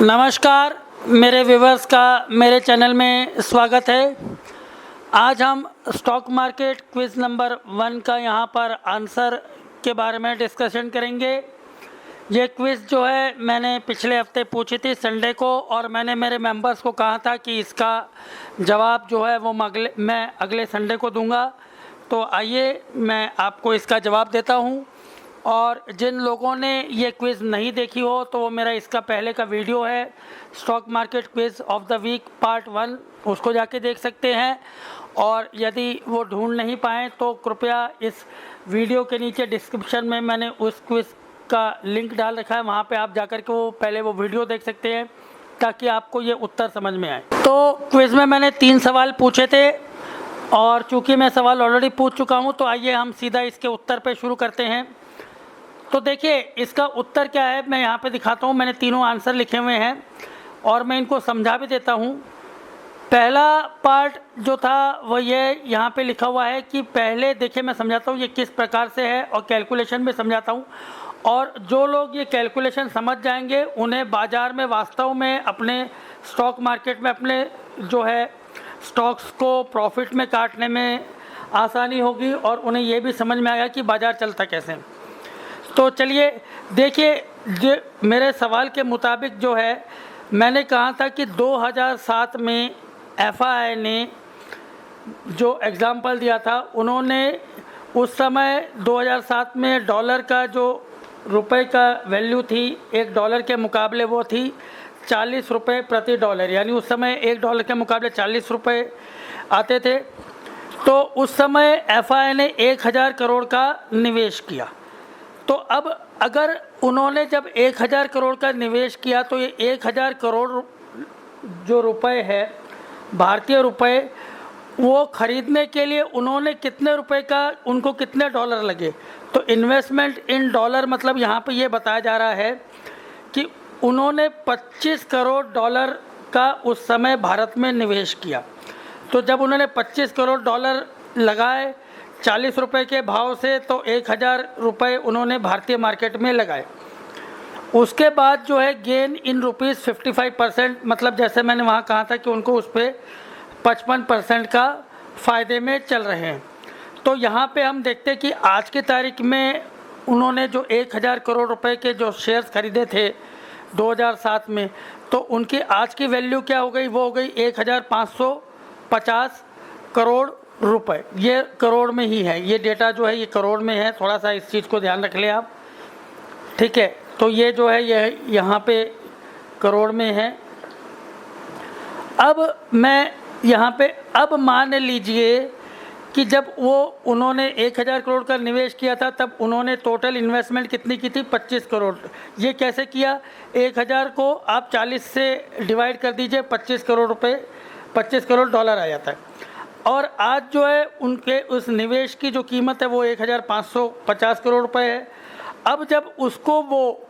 नमस्कार मेरे व्यूवर्स का मेरे चैनल में स्वागत है। आज हम स्टॉक मार्केट क्विज़ नंबर 1 का यहाँ पर आंसर के बारे में डिस्कशन करेंगे। ये क्विज़ जो है मैंने पिछले हफ्ते पूछी थी संडे को, और मैंने मेरे मेंबर्स को कहा था कि इसका जवाब जो है वो मैं अगले संडे को दूंगा। तो आइए मैं आपको इसका जवाब देता हूँ। और जिन लोगों ने ये क्विज़ नहीं देखी हो तो वो मेरा इसका पहले का वीडियो है stock market quiz of the week part 1, उसको जाके देख सकते हैं। और यदि वो ढूंढ नहीं पाएँ तो कृपया इस वीडियो के नीचे डिस्क्रिप्शन में मैंने उस क्विज़ का लिंक डाल रखा है, वहाँ पे आप जाकर के पहले वो वीडियो देख सकते हैं ताकि आपको ये उत्तर समझ में आए। तो क्विज़ में मैंने 3 सवाल पूछे थे और चूँकि मैं सवाल ऑलरेडी पूछ चुका हूँ तो आइए हम सीधा इसके उत्तर पे शुरू करते हैं। तो देखिए इसका उत्तर क्या है, मैं यहाँ पे दिखाता हूँ। मैंने तीनों आंसर लिखे हुए हैं और मैं इनको समझा भी देता हूँ। पहला पार्ट जो था वो ये यहाँ पे लिखा हुआ है कि पहले देखिए मैं समझाता हूँ ये किस प्रकार से है और कैलकुलेशन भी समझाता हूँ। और जो लोग ये कैलकुलेशन समझ जाएंगे उन्हें बाज़ार में वास्तव में अपने स्टॉक मार्केट में अपने जो है स्टॉक्स को प्रॉफिट में काटने में आसानी होगी और उन्हें ये भी समझ में आएगा कि बाज़ार चलता कैसे है। तो चलिए देखिए, जो मेरे सवाल के मुताबिक जो है मैंने कहा था कि 2007 में एफआई ने जो एग्ज़ाम्पल दिया था, उन्होंने उस समय 2007 में डॉलर का जो रुपए का वैल्यू थी $1 के मुकाबले वो थी 40 रुपये प्रति डॉलर, यानी उस समय $1 के मुकाबले 40 रुपये आते थे। तो उस समय एफआई ने 1000 करोड़ का निवेश किया। तो अब अगर उन्होंने जब 1000 करोड़ का निवेश किया तो ये 1000 करोड़ जो रुपए है भारतीय रुपए, वो ख़रीदने के लिए उन्होंने कितने रुपए का, उनको कितने डॉलर लगे। तो इन्वेस्टमेंट इन डॉलर मतलब यहाँ पे ये बताया जा रहा है कि उन्होंने 25 करोड़ डॉलर का उस समय भारत में निवेश किया। तो जब उन्होंने 25 करोड़ डॉलर लगाए 40 रुपये के भाव से, तो 1000 रुपये उन्होंने भारतीय मार्केट में लगाए। उसके बाद जो है गेन इन रुपीज़ 55%, मतलब जैसे मैंने वहाँ कहा था कि उनको उस पर 55% का फ़ायदे में चल रहे हैं। तो यहाँ पे हम देखते हैं कि आज की तारीख में उन्होंने जो 1000 करोड़ रुपए के जो शेयर्स खरीदे थे 2007 में, तो उनकी आज की वैल्यू क्या हो गई, वो हो गई 1550 करोड़ रुपए। ये करोड़ में ही है, ये डेटा जो है ये करोड़ में है, थोड़ा सा इस चीज़ को ध्यान रख लें आप, ठीक है। तो ये जो है ये यहाँ पे करोड़ में है। अब मैं यहाँ पे अब मान लीजिए कि जब उन्होंने 1000 करोड़ का निवेश किया था तब उन्होंने टोटल इन्वेस्टमेंट कितनी की थी, 25 करोड़। ये कैसे किया, 1000 को आप 40 से डिवाइड कर दीजिए, 25 करोड़ रुपए, 25 करोड़ डॉलर आ जाता है। और आज जो है उनके उस निवेश की जो कीमत है वो 1550 करोड़ रुपए है। अब जब उसको वो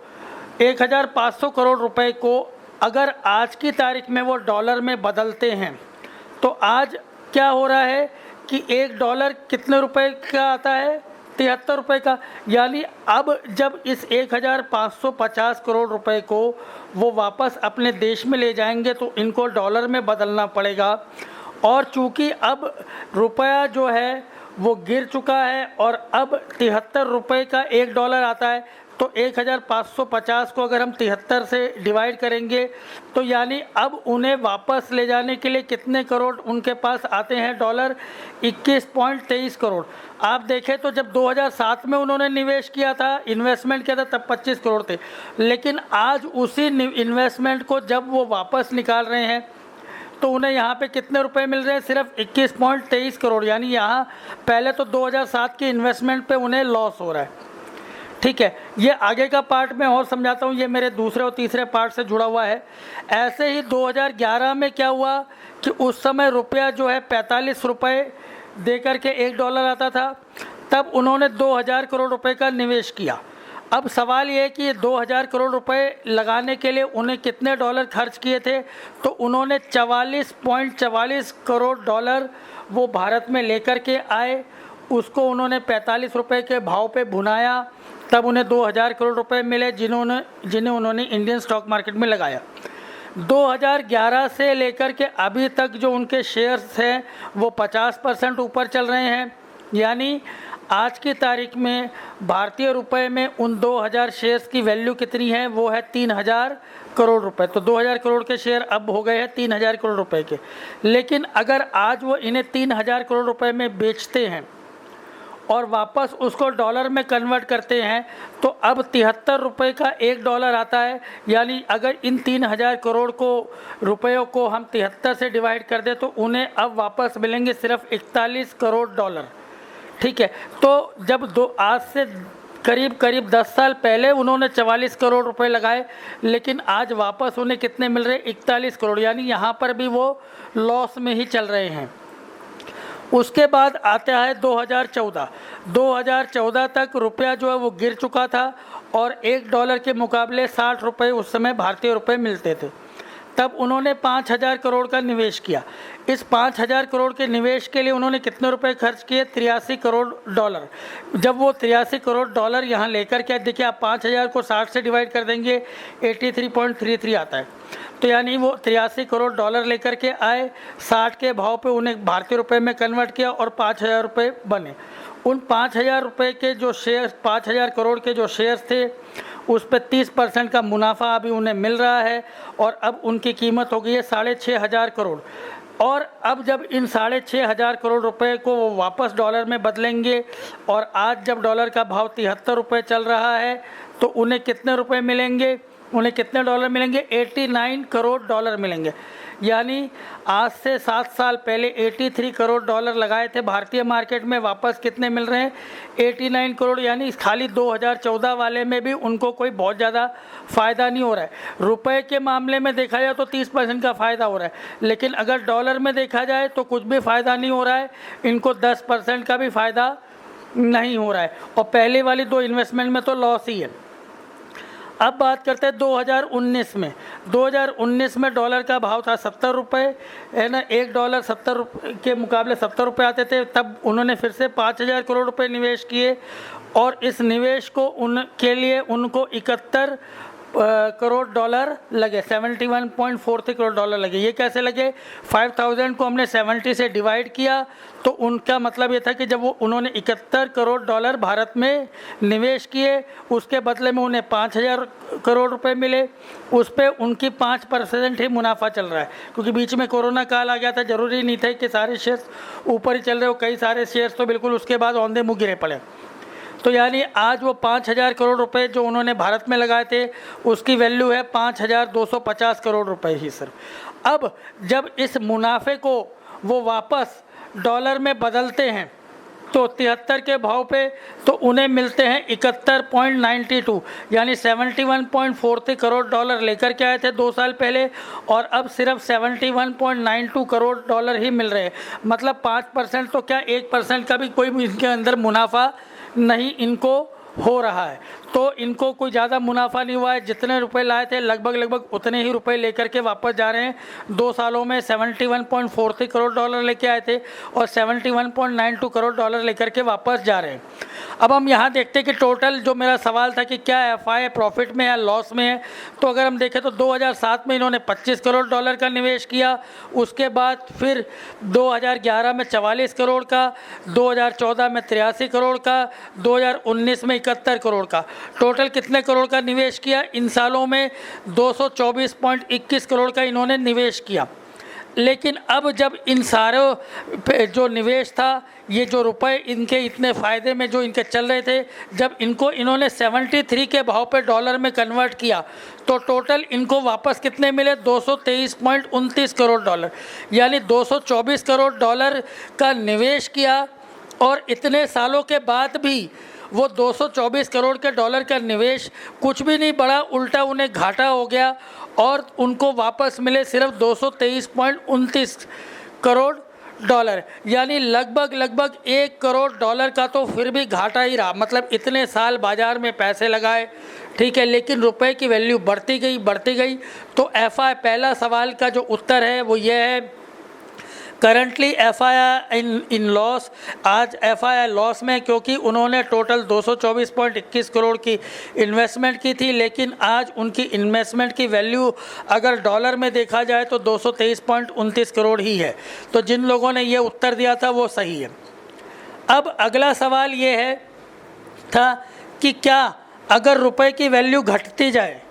1500 करोड़ रुपए को अगर आज की तारीख में वो डॉलर में बदलते हैं तो आज क्या हो रहा है कि $1 कितने रुपए का आता है, 73 रुपये का। यानी अब जब इस 1550 करोड़ रुपए को वो वापस अपने देश में ले जाएंगे तो इनको डॉलर में बदलना पड़ेगा। और चूँकि अब रुपया जो है वो गिर चुका है और अब 73 रुपये का $1 आता है, तो 1550 को अगर हम 73 से डिवाइड करेंगे तो यानी अब उन्हें वापस ले जाने के लिए कितने करोड़ उनके पास आते हैं डॉलर, 21.23 करोड़। आप देखें तो जब 2007 में उन्होंने निवेश किया था, इन्वेस्टमेंट किया था, तब 25 करोड़ थे, लेकिन आज उसी इन्वेस्टमेंट को जब वो वापस निकाल रहे हैं तो उन्हें यहाँ पे कितने रुपए मिल रहे हैं, सिर्फ 21.23 करोड़। यानी यहाँ पहले तो 2007 की इन्वेस्टमेंट पे उन्हें लॉस हो रहा है, ठीक है। ये आगे का पार्ट मैं और समझाता हूँ, ये मेरे दूसरे और तीसरे पार्ट से जुड़ा हुआ है। ऐसे ही 2011 में क्या हुआ कि उस समय रुपया जो है 45 रुपये दे करके $1 आता था, तब उन्होंने 2000 करोड़ रुपए का निवेश किया। अब सवाल ये है कि 2000 करोड़ रुपए लगाने के लिए उन्हें कितने डॉलर खर्च किए थे, तो उन्होंने 44.44 करोड़ डॉलर वो भारत में लेकर के आए। उसको उन्होंने 45 रुपये के भाव पे भुनाया, तब उन्हें 2000 करोड़ रुपए मिले जिन्हें उन्होंने इंडियन स्टॉक मार्केट में लगाया। 2011 से लेकर के अभी तक जो उनके शेयर्स हैं वो 50% ऊपर चल रहे हैं। यानी आज की तारीख में भारतीय रुपए में उन 2000 शेयर्स की वैल्यू कितनी है, वो है 3000 करोड़ रुपए। तो 2000 करोड़ के शेयर अब हो गए हैं 3000 करोड़ रुपए के। लेकिन अगर आज वो इन्हें 3000 करोड़ रुपए में बेचते हैं और वापस उसको डॉलर में कन्वर्ट करते हैं तो अब 73 रुपये का $1 आता है। यानी अगर इन 3000 करोड़ को रुपयों को हम 73 से डिवाइड कर दें तो उन्हें अब वापस मिलेंगे सिर्फ 41 करोड़ डॉलर। ठीक है, तो जब आज से करीब 10 साल पहले उन्होंने 44 करोड़ रुपए लगाए, लेकिन आज वापस उन्हें कितने मिल रहे हैं, 41 करोड़। यानी यहाँ पर भी वो लॉस में ही चल रहे हैं। उसके बाद आता है 2014 तक रुपया जो है वो गिर चुका था और $1 के मुकाबले 60 रुपये उस समय भारतीय रुपये मिलते थे। तब उन्होंने 5000 करोड़ का निवेश किया। इस 5000 करोड़ के निवेश के लिए उन्होंने कितने रुपए खर्च किए, $83 करोड़। जब वो $83 करोड़ यहाँ लेकर के, देखिए आप 5000 को 60 से डिवाइड कर देंगे 83.33 आता है। तो यानी वो $83 करोड़ लेकर के आए, 60 के भाव पे उन्हें भारतीय रुपए में कन्वर्ट किया और 5000 रुपये बने। उन 5000 रुपये के जो शेयर, 5000 करोड़ के जो शेयर्स थे उस पर 30% का मुनाफा अभी उन्हें मिल रहा है और अब उनकी कीमत हो गई है 6500 करोड़। और अब जब इन 6500 करोड़ रुपए को वो वापस डॉलर में बदलेंगे और आज जब डॉलर का भाव 73 रुपये चल रहा है तो उन्हें कितने रुपए मिलेंगे, उन्हें कितने डॉलर मिलेंगे, 89 करोड़ डॉलर मिलेंगे। यानी आज से 7 साल पहले 83 करोड़ डॉलर लगाए थे भारतीय मार्केट में, वापस कितने मिल रहे हैं, 89 करोड़। यानी खाली 2014 वाले में भी उनको कोई बहुत ज़्यादा फ़ायदा नहीं हो रहा है। रुपए के मामले में देखा जाए तो 30% का फ़ायदा हो रहा है, लेकिन अगर डॉलर में देखा जाए तो कुछ भी फ़ायदा नहीं हो रहा है, इनको 10% का भी फ़ायदा नहीं हो रहा है और पहले वाली 2 इन्वेस्टमेंट में तो लॉस ही है। अब बात करते हैं 2019 में। 2019 में डॉलर का भाव था 70 रुपये, है ना, $1 70 रुपये के मुकाबले 70 रुपये आते थे। तब उन्होंने फिर से 5000 करोड़ रुपए निवेश किए और इस निवेश को उनके लिए उनको 71 करोड़ डॉलर लगे, 71.43 करोड़ डॉलर लगे। ये कैसे लगे, 5000 को हमने 70 से डिवाइड किया तो उनका मतलब ये था कि जब वो उन्होंने 71 करोड़ डॉलर भारत में निवेश किए, उसके बदले में उन्हें 5000 करोड़ रुपए मिले। उस पर उनकी 5% ही मुनाफा चल रहा है, क्योंकि बीच में कोरोना काल आ गया था। ज़रूरी नहीं था कि सारे शेयर्स ऊपर ही चल रहे हो, कई सारे शेयर्स तो बिल्कुल उसके बाद औंधे मुँह गिरे पड़े। तो यानी आज वो 5000 करोड़ रुपए जो उन्होंने भारत में लगाए थे उसकी वैल्यू है 5250 करोड़ रुपए ही सिर्फ। अब जब इस मुनाफे को वो वापस डॉलर में बदलते हैं तो 73 के भाव पे तो उन्हें मिलते हैं 71.92, यानी 71.43 करोड़ डॉलर लेकर के आए थे 2 साल पहले और अब सिर्फ 71.92 करोड़ डॉलर ही मिल रहे हैं। मतलब 5% तो क्या 1% का भी कोई इनके अंदर मुनाफा नहीं इनको हो रहा है। तो इनको कोई ज़्यादा मुनाफा नहीं हुआ है, जितने रुपए लाए थे लगभग उतने ही रुपए लेकर के वापस जा रहे हैं। 2 सालों में 71.43 करोड़ डॉलर लेके आए थे और 71.92 करोड़ डॉलर लेकर के वापस जा रहे हैं। अब हम यहाँ देखते हैं कि टोटल, जो मेरा सवाल था कि क्या एफआई प्रॉफिट में है लॉस में है, तो अगर हम देखें तो 2007 में इन्होंने 25 करोड़ डॉलर का निवेश किया, उसके बाद फिर 2011 में 44 करोड़ का, 2014 में 83 करोड़ का, 2019 में 71 करोड़ का, टोटल कितने करोड़ का निवेश किया इन सालों में, 224.21 करोड़ का इन्होंने निवेश किया। लेकिन अब जब इन सारे जो निवेश था, ये जो रुपए इनके इतने फ़ायदे में जो इनके चल रहे थे, जब इनको इन्होंने 73 के भाव पे डॉलर में कन्वर्ट किया तो टोटल इनको वापस कितने मिले, 223.29 करोड़ डॉलर। यानी 224 करोड़ डॉलर का निवेश किया और इतने सालों के बाद भी वो 224 करोड़ के डॉलर का निवेश कुछ भी नहीं बढ़ा, उल्टा उन्हें घाटा हो गया और उनको वापस मिले सिर्फ 223.29 करोड़ डॉलर। यानी लगभग 1 करोड़ डॉलर का तो फिर भी घाटा ही रहा। मतलब इतने साल बाज़ार में पैसे लगाए, ठीक है, लेकिन रुपए की वैल्यू बढ़ती गई। तो एफआई, पहला सवाल का जो उत्तर है वो ये है करंटली FII इन लॉस, आज FII लॉस में, क्योंकि उन्होंने टोटल 224.21 करोड़ की इन्वेस्टमेंट की थी, लेकिन आज उनकी इन्वेस्टमेंट की वैल्यू अगर डॉलर में देखा जाए तो 223.29 करोड़ ही है। तो जिन लोगों ने ये उत्तर दिया था वो सही है। अब अगला सवाल ये था कि क्या अगर रुपए की वैल्यू घटती जाए,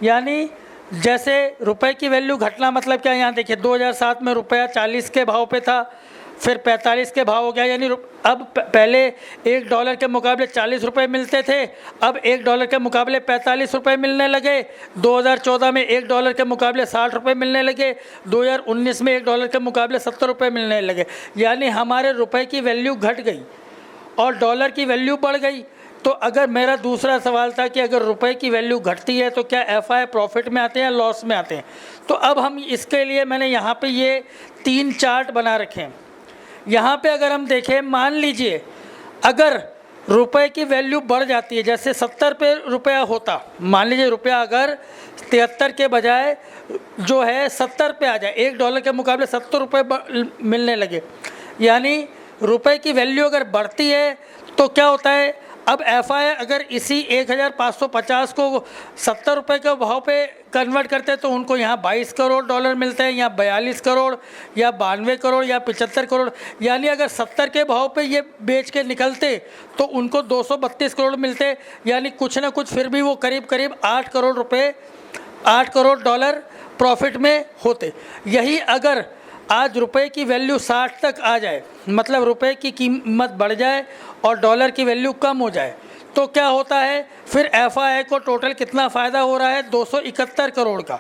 यानी जैसे रुपए की वैल्यू घटना मतलब क्या, यहाँ देखिए 2007 में रुपया 40 के भाव पे था, फिर 45 के भाव हो गया, यानी अब पहले $1 के मुकाबले 40 रुपये मिलते थे, अब $1 के मुकाबले 45 रुपये मिलने लगे। 2014 में $1 के मुकाबले 60 रुपये मिलने लगे, 2019 में $1 के मुकाबले 70 रुपये मिलने लगे, यानी हमारे रुपए की वैल्यू घट गई और डॉलर की वैल्यू बढ़ गई। तो अगर मेरा दूसरा सवाल था कि अगर रुपए की वैल्यू घटती है तो क्या FI प्रॉफिट में आते हैं या लॉस में आते हैं। तो अब हम इसके लिए मैंने यहाँ पे ये 3 चार्ट बना रखे हैं। यहाँ पे अगर हम देखें, मान लीजिए अगर रुपए की वैल्यू बढ़ जाती है, जैसे 70 पे रुपया होता, मान लीजिए रुपया अगर 73 के बजाय जो है 70 पे आ जाए, $1 के मुकाबले 70 रुपये मिलने लगे, यानी रुपए की वैल्यू अगर बढ़ती है तो क्या होता है, अब FI अगर इसी 1550 को 70 रुपये के भाव पे कन्वर्ट करते हैं तो उनको यहाँ 22 करोड़ डॉलर मिलते हैं, या 42 करोड़ या 92 करोड़ या 75 करोड़, यानी अगर 70 के भाव पे ये बेच के निकलते तो उनको 232 करोड़ मिलते, यानी कुछ ना कुछ फिर भी वो करीब करीब 8 करोड़ रुपये, 8 करोड़ डॉलर प्रॉफिट में होते। यही अगर आज रुपए की वैल्यू 60 तक आ जाए, मतलब रुपए की कीमत बढ़ जाए और डॉलर की वैल्यू कम हो जाए, तो क्या होता है, फिर FI को टोटल कितना फ़ायदा हो रहा है, 271 करोड़ का,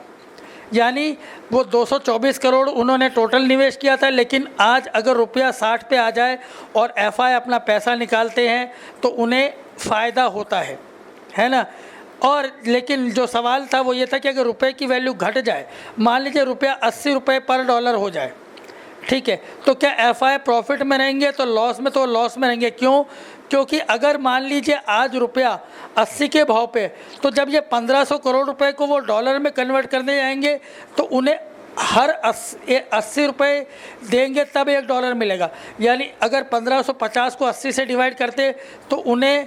यानी वो 224 करोड़ उन्होंने टोटल निवेश किया था, लेकिन आज अगर रुपया 60 पे आ जाए और FI अपना पैसा निकालते हैं तो उन्हें फ़ायदा होता है ना। और लेकिन जो सवाल था वो ये था कि अगर रुपए की वैल्यू घट जाए, मान लीजिए रुपया 80 रुपये पर डॉलर हो जाए, ठीक है, तो क्या FI प्रॉफिट में रहेंगे तो लॉस में, तो लॉस में रहेंगे। क्यों? क्योंकि अगर मान लीजिए आज रुपया 80 के भाव पे, तो जब ये 1500 करोड़ रुपए को वो डॉलर में कन्वर्ट करने जाएंगे तो उन्हें हर 80 रुपये देंगे तब $1 मिलेगा, यानी अगर 1550 को 80 से डिवाइड करते तो उन्हें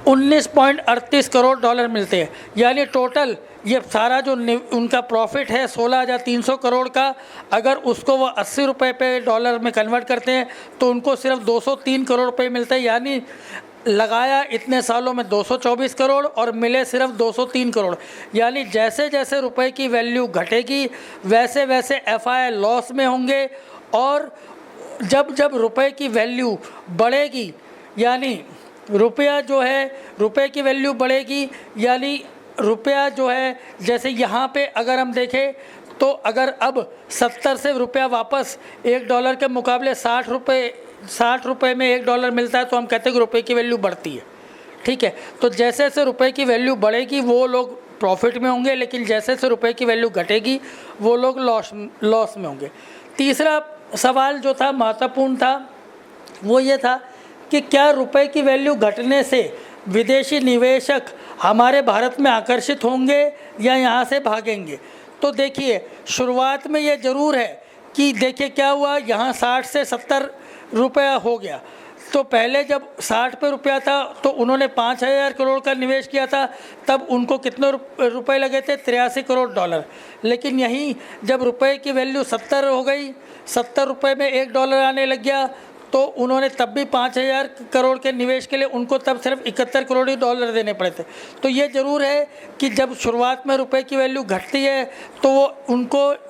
19.38 करोड़ डॉलर मिलते हैं, यानी टोटल ये सारा जो उनका प्रॉफिट है 16,300 करोड़ का, अगर उसको वो 80 रुपये पे डॉलर में कन्वर्ट करते हैं तो उनको सिर्फ 203 करोड़ रुपये मिलते हैं, यानी लगाया इतने सालों में 224 करोड़ और मिले सिर्फ 203 करोड़। यानी जैसे जैसे रुपए की वैल्यू घटेगी वैसे वैसे FI लॉस में होंगे, और जब जब रुपए की वैल्यू बढ़ेगी, यानी रुपया जो है, रुपए की वैल्यू बढ़ेगी, यानी रुपया जो है, जैसे यहाँ पे अगर हम देखें तो अगर अब 70 से रुपया वापस $1 के मुकाबले 60 रुपये में $1 मिलता है तो हम कहते हैं कि रुपये की वैल्यू बढ़ती है, ठीक है। तो जैसे जैसे रुपये की वैल्यू बढ़ेगी वो लोग प्रॉफिट में होंगे, लेकिन जैसे जैसे रुपये की वैल्यू घटेगी वो लोग लॉस में होंगे। तीसरा सवाल जो था महत्वपूर्ण था वो ये था कि क्या रुपए की वैल्यू घटने से विदेशी निवेशक हमारे भारत में आकर्षित होंगे या यहाँ से भागेंगे। तो देखिए शुरुआत में ये ज़रूर है कि देखिए क्या हुआ, यहाँ 60 से 70 रुपया हो गया, तो पहले जब 60 पे रुपया था तो उन्होंने 5000 करोड़ का निवेश किया था, तब उनको कितने रुपए लगे थे, 83 करोड़ डॉलर। लेकिन यहीं जब रुपए की वैल्यू 70 हो गई, 70 रुपये में $1 आने लग गया, तो उन्होंने तब भी 5000 करोड़ के निवेश के लिए उनको तब सिर्फ 71 करोड़ ही डॉलर देने पड़े थे। तो ये ज़रूर है कि जब शुरुआत में रुपए की वैल्यू घटती है तो वो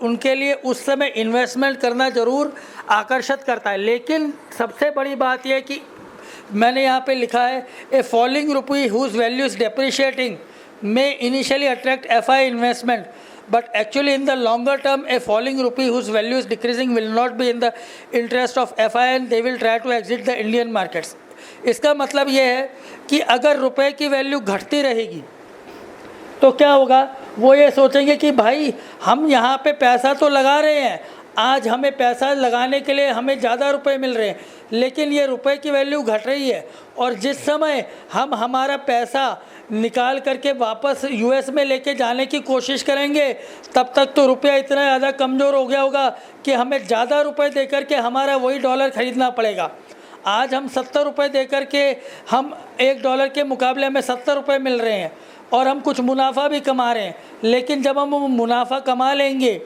उनके लिए उस समय इन्वेस्टमेंट करना ज़रूर आकर्षित करता है। लेकिन सबसे बड़ी बात यह है कि मैंने यहाँ पे लिखा है, a falling rupee whose value is depreciating may initially attract FI investment, but actually in the longer term a falling rupee whose value is decreasing will not be in the interest of FI and they will try to exit the Indian markets। इसका मतलब ये है कि अगर रुपए की value घटती रहेगी तो क्या होगा, वो ये सोचेंगे कि भाई हम यहाँ पे पैसा तो लगा रहे हैं, आज हमें पैसा लगाने के लिए हमें ज़्यादा रुपए मिल रहे हैं, लेकिन ये रुपए की वैल्यू घट रही है, और जिस समय हम हमारा पैसा निकाल करके वापस यूएस में लेके जाने की कोशिश करेंगे, तब तक तो रुपया इतना ज़्यादा कमज़ोर हो गया होगा कि हमें ज़्यादा रुपए दे करके हमारा वही डॉलर ख़रीदना पड़ेगा। आज हम 70 रुपये दे करके हम $1 के मुकाबले हमें 70 रुपये मिल रहे हैं और हम कुछ मुनाफा भी कमा रहे हैं। लेकिन जब हम मुनाफा कमा लेंगे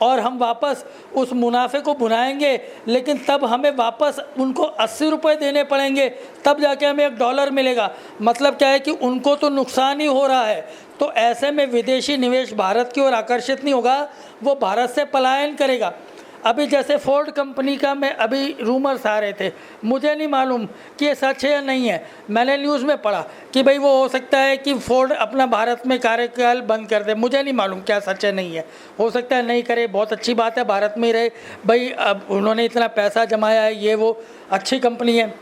और हम वापस उस मुनाफे को भुनाएंगे, लेकिन तब हमें वापस उनको 80 रुपये देने पड़ेंगे, तब जाके हमें $1 मिलेगा। मतलब क्या है कि उनको तो नुकसान ही हो रहा है। तो ऐसे में विदेशी निवेश भारत की ओर आकर्षित नहीं होगा, वो भारत से पलायन करेगा। अभी जैसे फोर्ड कंपनी का मैं अभी रूमर्स आ रहे थे, मुझे नहीं मालूम कि ये सच है या नहीं है। मैंने न्यूज़ में पढ़ा कि भाई वो हो सकता है कि फोर्ड अपना भारत में कार्यकाल बंद कर दे। मुझे नहीं मालूम क्या सच है नहीं है, हो सकता है नहीं करे, बहुत अच्छी बात है, भारत में ही रहे भाई। अब उन्होंने इतना पैसा जमाया है, ये वो अच्छी कंपनी है।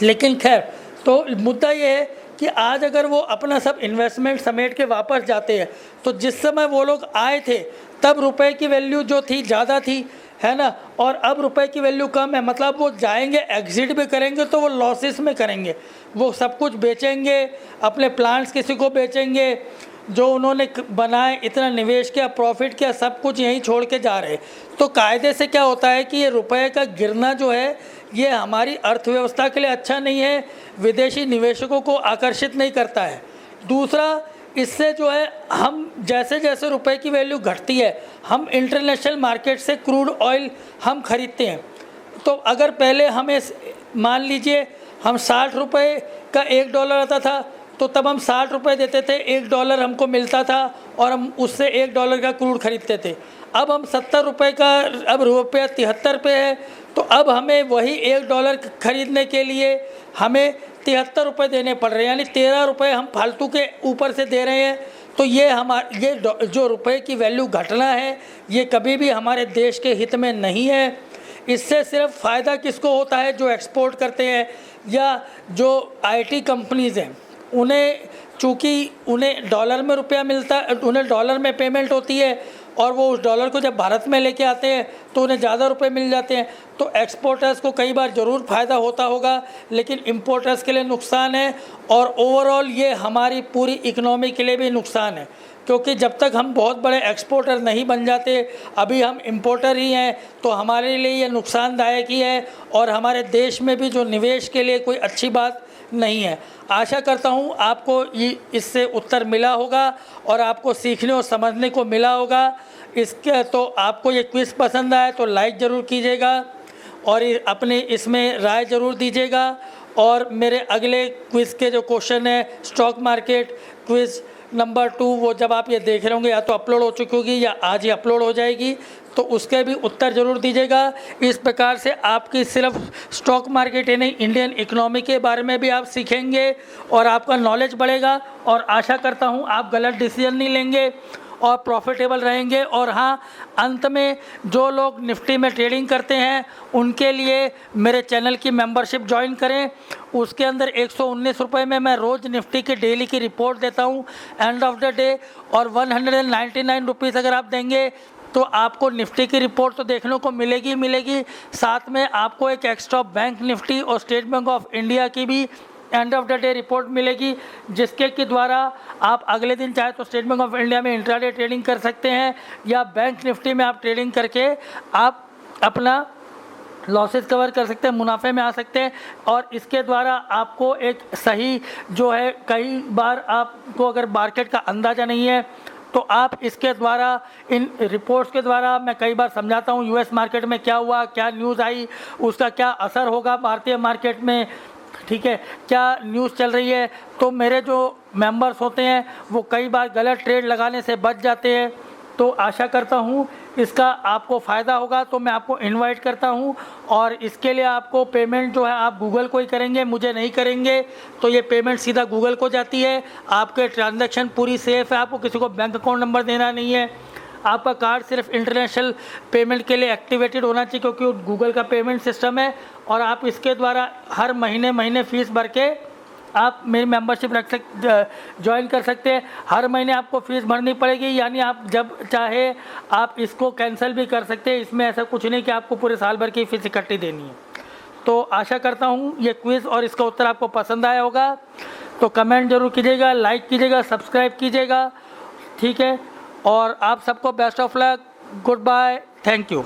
लेकिन खैर, तो मुद्दा ये है कि आज अगर वो अपना सब इन्वेस्टमेंट समेट के वापस जाते हैं, तो जिस समय वो लोग आए थे तब रुपए की वैल्यू जो थी ज़्यादा थी, है ना, और अब रुपए की वैल्यू कम है। मतलब वो जाएंगे, एग्जिट भी करेंगे तो वो लॉसेस में करेंगे, वो सब कुछ बेचेंगे, अपने प्लांट्स किसी को बेचेंगे, जो उन्होंने बनाए, इतना निवेश किया, प्रॉफिट किया, सब कुछ यहीं छोड़ के जा रहे। तो कायदे से क्या होता है कि ये रुपए का गिरना जो है ये हमारी अर्थव्यवस्था के लिए अच्छा नहीं है, विदेशी निवेशकों को आकर्षित नहीं करता है। दूसरा, इससे जो है हम जैसे जैसे रुपए की वैल्यू घटती है, हम इंटरनेशनल मार्केट से क्रूड ऑयल हम खरीदते हैं। तो अगर पहले हमें मान लीजिए हम 60 रुपये का $1 आता था, तो तब हम 60 रुपये देते थे, $1 हमको मिलता था और हम उससे $1 का क्रूड खरीदते थे। अब हम 70 रुपये का, अब रुपया 73 पे है, तो अब हमें वही $1 खरीदने के लिए हमें 73 रुपये देने पड़ रहे हैं, यानी 13 रुपये हम फालतू के ऊपर से दे रहे हैं। तो ये जो रुपए की वैल्यू घटना है, ये कभी भी हमारे देश के हित में नहीं है। इससे सिर्फ फ़ायदा किसको होता है? जो एक्सपोर्ट करते हैं या जो आईटी कंपनीज़ हैं, उन्हें चूँकि उन्हें डॉलर में रुपया मिलता है, उन्हें डॉलर में पेमेंट होती है और वो उस डॉलर को जब भारत में लेके आते हैं तो उन्हें ज़्यादा रुपए मिल जाते हैं। तो एक्सपोर्टर्स को कई बार ज़रूर फ़ायदा होता होगा, लेकिन इंपोर्टर्स के लिए नुकसान है और ओवरऑल ये हमारी पूरी इकनॉमी के लिए भी नुकसान है। क्योंकि जब तक हम बहुत बड़े एक्सपोर्टर नहीं बन जाते, अभी हम इंपोर्टर ही हैं, तो हमारे लिए ये नुकसानदायक ही है और हमारे देश में भी जो निवेश के लिए कोई अच्छी बात नहीं है। आशा करता हूँ आपको ये इससे उत्तर मिला होगा और आपको सीखने और समझने को मिला होगा। इसके तो आपको ये क्विज़ पसंद आए तो लाइक ज़रूर कीजिएगा और अपने इसमें राय ज़रूर दीजिएगा। और मेरे अगले क्विज़ के जो क्वेश्चन है स्टॉक मार्केट क्विज़ नंबर 2, वो जब आप ये देख रहे होंगे या तो अपलोड हो चुकी होगी या आज ही अपलोड हो जाएगी, तो उसके भी उत्तर ज़रूर दीजिएगा। इस प्रकार से आपकी सिर्फ स्टॉक मार्केट ही नहीं, इंडियन इकोनॉमी के बारे में भी आप सीखेंगे और आपका नॉलेज बढ़ेगा। और आशा करता हूँ आप गलत डिसीजन नहीं लेंगे और प्रॉफिटेबल रहेंगे। और हाँ, अंत में जो लोग निफ्टी में ट्रेडिंग करते हैं उनके लिए मेरे चैनल की मेंबरशिप ज्वाइन करें। उसके अंदर 119 रुपये में मैं रोज़ निफ्टी की डेली की रिपोर्ट देता हूँ एंड ऑफ द डे, और 199 रुपीज़ अगर आप देंगे तो आपको निफ्टी की रिपोर्ट तो देखने को मिलेगी। साथ में आपको एक एक्स्ट्रा बैंक निफ्टी और स्टेट बैंक ऑफ इंडिया की भी end of the day report मिलेगी, जिसके के द्वारा आप अगले दिन चाहे तो स्टेट बैंक ऑफ इंडिया में इंट्राडे ट्रेडिंग कर सकते हैं या बैंक निफ्टी में आप ट्रेडिंग करके आप अपना लॉसेस कवर कर सकते हैं, मुनाफे में आ सकते हैं। और इसके द्वारा आपको एक सही जो है, कई बार आपको अगर मार्केट का अंदाज़ा नहीं है तो आप इसके द्वारा, इन रिपोर्ट्स के द्वारा मैं कई बार समझाता हूँ यूएस मार्केट में क्या हुआ, क्या न्यूज़ आई, उसका क्या असर होगा भारतीय मार्केट में, ठीक है, क्या न्यूज़ चल रही है। तो मेरे जो मेंबर्स होते हैं वो कई बार गलत ट्रेड लगाने से बच जाते हैं। तो आशा करता हूँ इसका आपको फ़ायदा होगा। तो मैं आपको इनवाइट करता हूँ और इसके लिए आपको पेमेंट जो है आप गूगल को ही करेंगे, मुझे नहीं करेंगे, तो ये पेमेंट सीधा गूगल को जाती है। आपके ट्रांजैक्शन पूरी सेफ़ है, आपको किसी को बैंक अकाउंट नंबर देना नहीं है। आपका कार्ड सिर्फ इंटरनेशनल पेमेंट के लिए एक्टिवेटेड होना चाहिए, क्योंकि गूगल का पेमेंट सिस्टम है। और आप इसके द्वारा हर महीने फ़ीस भर के आप मेरी मेंबरशिप ज्वाइन कर सकते हैं। हर महीने आपको फ़ीस भरनी पड़ेगी, यानी आप जब चाहे आप इसको कैंसिल भी कर सकते हैं। इसमें ऐसा कुछ नहीं कि आपको पूरे साल भर की फ़ीस इकट्ठी देनी है। तो आशा करता हूँ ये क्विज़ और इसका उत्तर आपको पसंद आया होगा। तो कमेंट जरूर कीजिएगा, लाइक कीजिएगा, सब्सक्राइब कीजिएगा, ठीक है। और आप सबको best of luck, goodbye, thank you.